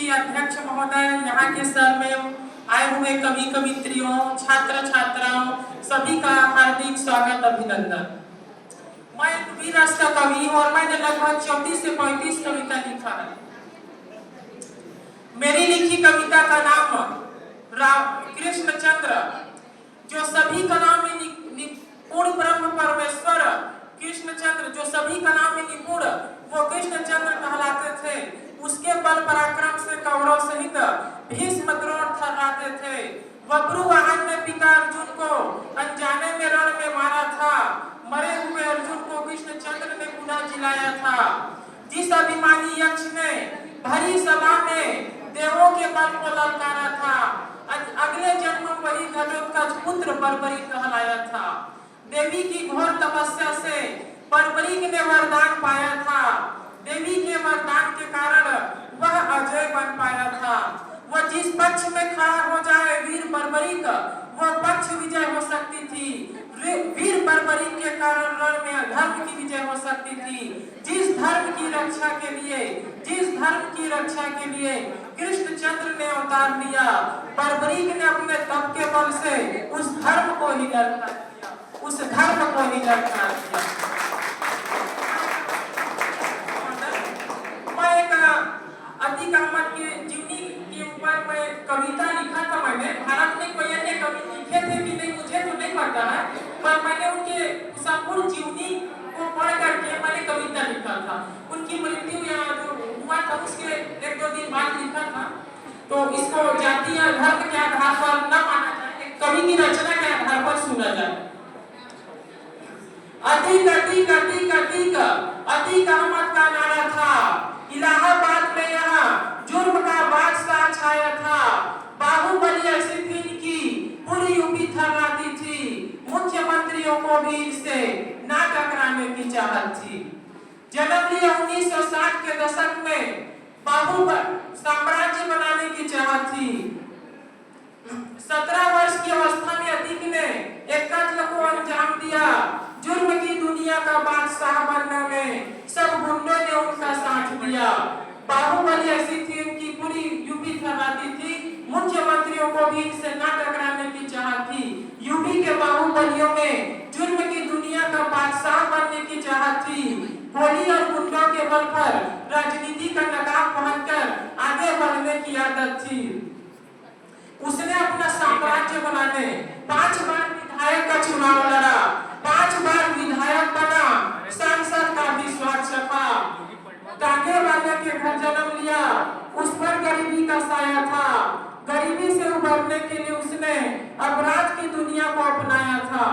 की अध्यक्ष महोदय, यहाँ के सर में आए हुए कवि कवित्रियों, छात्र छात्राओं, सभी का हार्दिक स्वागत अभिनंदन। मैं एक वीररस का कवि हूँ और मैंने लगभग 34 से 35 कविता लिखा है। मेरी लिखी कविता का नाम कृष्णचंद्र, जो सभी कला में निपुण ब्रह्म परमेश्वर कृष्णचंद्र, जो सभी कला में निपुण वो कृष्णचंद्र कहलाते थे। उसके बल पराक्रम से कौरव सहित भीष्म द्रोण थर्राते थे। वज्रवाहन ने पिता अर्जुन को अनजाने में रण में मारा था। मरे हुए अर्जुन को कृष्णचंद्र ने पुनः जिलाया था। जिस अभिमानी यक्ष ने भरी सभा में देवों के बल को ललकारा था, अगले जन्म में वही घटोत्कच पुत्र बर्बरी कहलाया था। देवी की घोर तपस्या से बर्बरीक ने वरदान पाया था। देवी के वरदान के कारण वह अजय बन पाया था। वह जिस पक्ष में खड़ा हो जाए वीर बर्बरीक, वह पक्ष विजय हो सकती थी। वीर बर्बरीक के कारण रण में धर्म की विजय हो सकती थी। जिस धर्म की रक्षा के लिए कृष्णचंद्र ने अवतार लिया, बर्बरीक ने अपने तप के बल से उस धर्म को ही ललकार दिया। मैं एक अति कामत के जीवनी के ऊपर मैं कविता लिखा था। मैंने भारत में कोई अन्य कवि लिखे थे कि नहीं मुझे तो नहीं पता है, पर मैंने उनके संपूर्ण जीवनी को पढ़ करके मैंने कविता लिखा था। उनकी मृत्यु या जो हुआ था उसके 1-2 दिन बाद लिखा था। तो इसको जाति या धर्म के आधार पर न माना जाए, कवि की रचना के आधार पर सुना जाए। अतीक अहमद का नारा था। इलाहाबाद में यहाँ जुर्म का बादशाह छाया था। बाहुबली ऐसी थी इनकी पूरी यूपी थर्राती थी। मुख्यमंत्रियों को भी इससे ना टकराने की चाहत थी। जन्म लिया 1960 के दशक में बाहुबली साम्राज्य बनाने की चाहत थी। 17 वर्ष की अवस्था में अतीक ने एक कत्ल को अंजाम दिया। जुर्म की दुनिया का बादशाह बनने में सब गुंडों ने उनका साथ दिया। बाहुबली ऐसी थी उनकी पूरी यूपी थर्राती थी। मुख्यमंत्रियों को भी इनसे ना टकराने की चाहत थी। यूपी के बाहुबलियों में जुर्म की दुनिया का बादशाह बनने की चाहत थी। गोली और गुंडों के बल पर राजनीति का नकाब पहनकर आगे बढ़ने की आदत थी। उसने अपना साम्राज्य बनाने 5 बार विधायक का चुनाव लड़ा, 5 बार विधायक बना, सांसद का भी स्वाद चखा। टांगे वाले के घर जन्म लिया, उस पर गरीबी का साया था। गरीबी से उबरने के लिए उसने अपराध की दुनिया को अपनाया था।